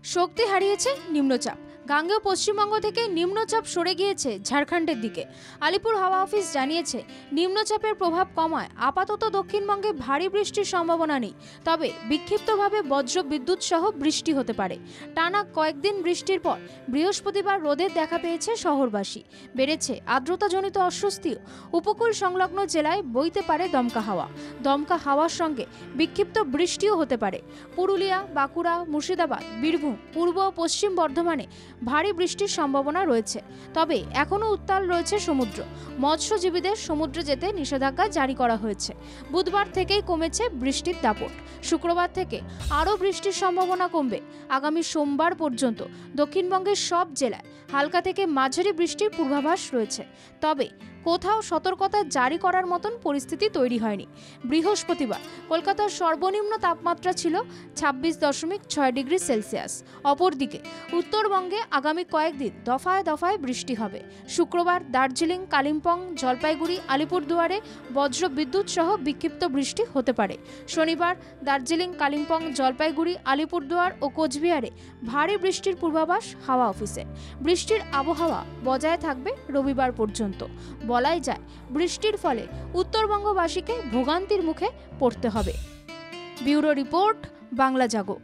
শক্তি হারিয়েছে নিম্নচাপ। গাঙ্গেয় পশ্চিমবঙ্গ থেকে নিম্নচাপ সরে গিয়েছে ঝাড়খণ্ডের দিকে। আলিপুর হাওয়া অফিস জানিয়েছে, নিম্নচাপের প্রভাব কমায় আপাতত দক্ষিণবঙ্গে ভারী বৃষ্টির সম্ভাবনা নেই, তবে বিক্ষিপ্তভাবে বজ্র বিদ্যুৎ সহ বৃষ্টি হতে পারে। টানা কয়েকদিন বৃষ্টির পর বৃহস্পতিবার রোদের দেখা পেয়েছে শহরবাসী। বেড়েছে আর্দ্রতাজনিত অস্বস্তিও। উপকূল সংলগ্ন জেলায় বইতে পারে দমকা হাওয়া। দমকা হাওয়ার সঙ্গে বিক্ষিপ্ত বৃষ্টিও হতে পারে। পুরুলিয়া, বাঁকুড়া, মুর্শিদাবাদ, বীরভূম, পূর্ব ও পশ্চিম বর্ধমানে ভারী বৃষ্টির সম্ভাবনা রয়েছে। তবে এখনও উত্তাল রয়েছে সমুদ্র। মৎস্যজীবীদের সমুদ্রে যেতে নিষেধাজ্ঞা জারি করা হয়েছে। বুধবার থেকেই কমেছে বৃষ্টির দাপট। শুক্রবার থেকে আরও বৃষ্টির সম্ভাবনা কমবে। আগামী সোমবার পর্যন্ত দক্ষিণবঙ্গের সব জেলায় হালকা থেকে মাঝারি বৃষ্টির পূর্বাভাস রয়েছে। তবে কোথাও সতর্কতা জারি করার মতন পরিস্থিতি তৈরি হয়নি। বৃহস্পতিবার কলকাতার সর্বনিম্ন তাপমাত্রা ছিল 26.6 ডিগ্রি সেলসিয়াস। অপরদিকে উত্তরবঙ্গে আগামী কয়েকদিন দফায় দফায় বৃষ্টি হবে। শুক্রবার দার্জিলিং, কালিম্পং, জলপাইগুড়ি, আলিপুরদুয়ারে বজ্র বিদ্যুৎ সহ বিক্ষিপ্ত বৃষ্টি হতে পারে। শনিবার দার্জিলিং, কালিম্পং, জলপাইগুড়ি, আলিপুরদুয়ার ও কোচবিহারে ভারী বৃষ্টির পূর্বাভাস হাওয়া অফিসে। বৃষ্টির আবহাওয়া বজায় থাকবে রবিবার পর্যন্ত। বলাই যায়, বৃষ্টির ফলে উত্তরবঙ্গবাসীকে ভোগান্তির মুখে পড়তে হবে। ব্যুরো রিপোর্ট, বাংলা জাগো।